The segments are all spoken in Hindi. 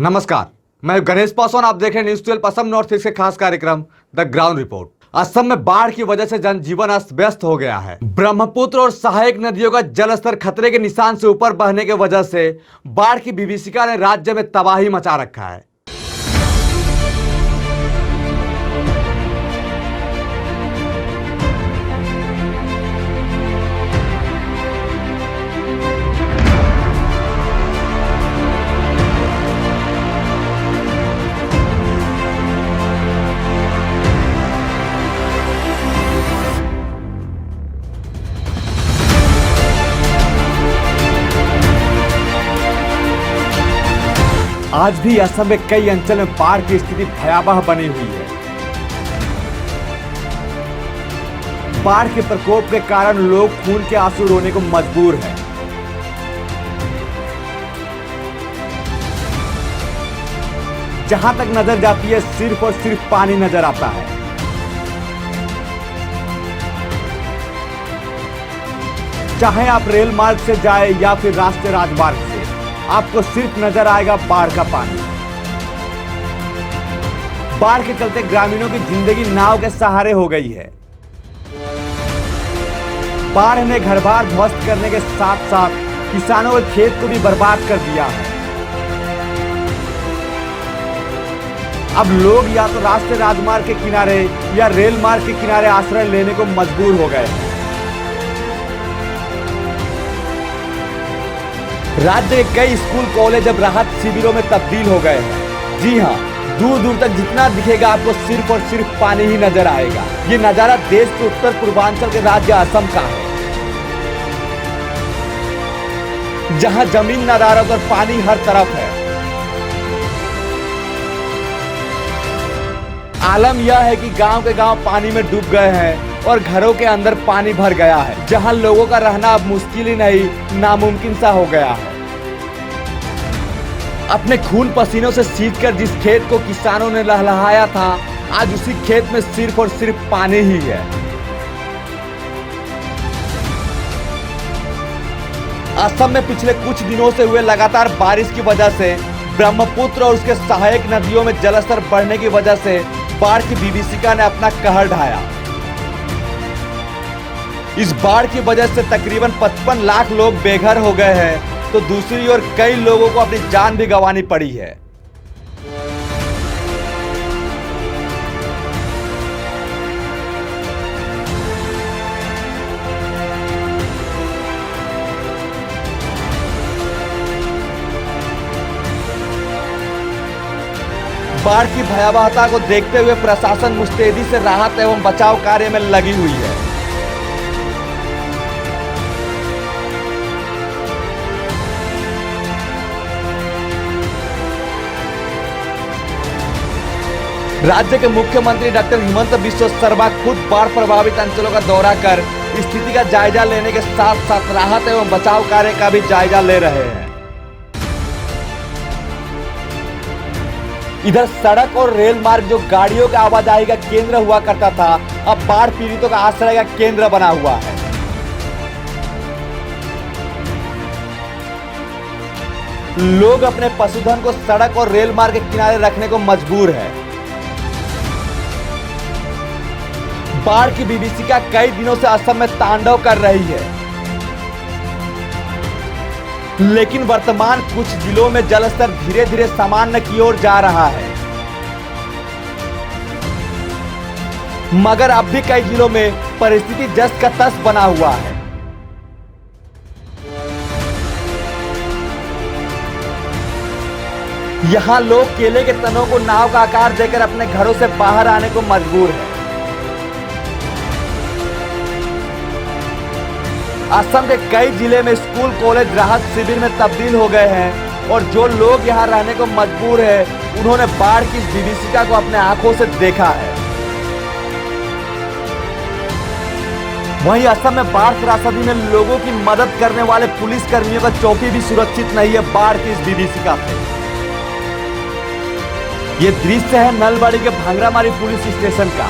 नमस्कार, मैं गणेश पासवान। आप देख रहे हैं न्यूज़ 12 असम नॉर्थ ईस्ट के खास कार्यक्रम द ग्राउंड रिपोर्ट। असम में बाढ़ की वजह से जनजीवन अस्त व्यस्त हो गया है। ब्रह्मपुत्र और सहायक नदियों का जलस्तर खतरे के निशान से ऊपर बहने की वजह से बाढ़ की विभीषिका ने राज्य में तबाही मचा रखा है। आज भी असम में कई अंचल में बाढ़ की स्थिति भयावह बनी हुई है। बाढ़ के प्रकोप के कारण लोग खून के आंसू रोने को मजबूर हैं। जहां तक नजर जाती है सिर्फ और सिर्फ पानी नजर आता है। चाहे आप रेल मार्ग से जाए या फिर राष्ट्रीय राजमार्ग से, आपको सिर्फ नजर आएगा बाढ़ का पानी। बाढ़ के चलते ग्रामीणों की जिंदगी नाव के सहारे हो गई है। बाढ़ ने घर बार ध्वस्त करने के साथ साथ किसानों के खेत को भी बर्बाद कर दिया है। अब लोग या तो राष्ट्रीय राजमार्ग के किनारे या रेल मार्ग के किनारे आश्रय लेने को मजबूर हो गए हैं। राज्य के कई स्कूल कॉलेज अब राहत शिविरों में तब्दील हो गए हैं। जी हां, दूर दूर तक जितना दिखेगा आपको सिर्फ और सिर्फ पानी ही नजर आएगा। ये नजारा देश के उत्तर पूर्वांचल के राज्य असम का है, जहां जमीन नदारत और पानी हर तरफ है। आलम यह है कि गांव के गांव पानी में डूब गए हैं और घरों के अंदर पानी भर गया है, जहां लोगों का रहना अब मुश्किल ही नहीं, नामुमकिन सा हो गया है। अपने खून पसीनों से सींचकर जिस खेत को किसानों ने लहलहाया था, आज उसी खेत में सिर्फ और सिर्फ पानी ही है। असम में पिछले कुछ दिनों से हुए लगातार बारिश की वजह से ब्रह्मपुत्र और उसके सहायक नदियों में जलस्तर बढ़ने की वजह से बाढ़ की विभीषिका ने अपना कहर ढाया। इस बाढ़ की वजह से तकरीबन 55 लाख लोग बेघर हो गए हैं, तो दूसरी ओर कई लोगों को अपनी जान भी गंवानी पड़ी है। बाढ़ की भयावहता को देखते हुए प्रशासन मुस्तैदी से राहत एवं बचाव कार्य में लगी हुई है। राज्य के मुख्यमंत्री डॉक्टर हिमंत बिस्वा शर्मा खुद बाढ़ प्रभावित अंचलों का दौरा कर स्थिति का जायजा लेने के साथ साथ राहत एवं बचाव कार्य का भी जायजा ले रहे हैं। इधर सड़क और रेल मार्ग जो गाड़ियों के आवाजाही का केंद्र हुआ करता था, अब बाढ़ पीड़ितों का आश्रय का केंद्र बना हुआ है। लोग अपने पशुधन को सड़क और रेल मार्ग के किनारे रखने को मजबूर है। बाढ़ की विभीषिका कई दिनों से असम में तांडव कर रही है, लेकिन वर्तमान कुछ जिलों में जलस्तर धीरे धीरे सामान्य की ओर जा रहा है, मगर अब भी कई जिलों में परिस्थिति जस का तस बना हुआ है। यहां लोग केले के तनों को नाव का आकार देकर अपने घरों से बाहर आने को मजबूर है। असम के कई जिले में स्कूल कॉलेज राहत शिविर में तब्दील हो गए हैं और जो लोग यहां रहने को मजबूर है, उन्होंने बाढ़ की इस विभीषिका को अपने आंखों से देखा है। वहीं असम में बाढ़ त्रासदी में लोगों की मदद करने वाले पुलिस कर्मियों का चौकी भी सुरक्षित नहीं है बाढ़ की इस विभीषिका से। ये दृश्य है नलबाड़ी के भांगरामारी पुलिस स्टेशन का,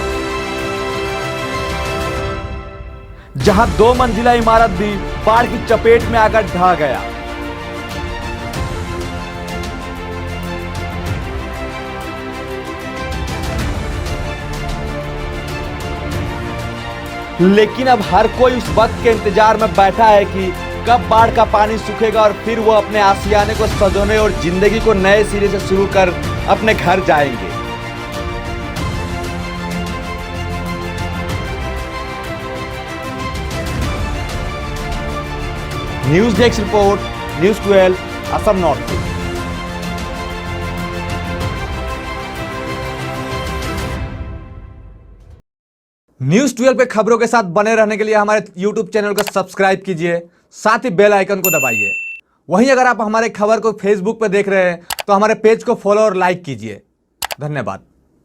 जहां 2 मंजिला इमारत भी बाढ़ की चपेट में आकर ढह गया। लेकिन अब हर कोई उस वक्त के इंतजार में बैठा है कि कब बाढ़ का पानी सूखेगा और फिर वो अपने आशियाने को सजोने और जिंदगी को नए सिरे से शुरू कर अपने घर जाएंगे। News desk report, news 12, Assam north. News 12 पे खबरों के साथ बने रहने के लिए हमारे यूट्यूब चैनल को सब्सक्राइब कीजिए, साथ ही बेल आइकन को दबाइए। वहीं अगर आप हमारे खबर को फेसबुक पे देख रहे हैं तो हमारे पेज को फॉलो और लाइक कीजिए। धन्यवाद।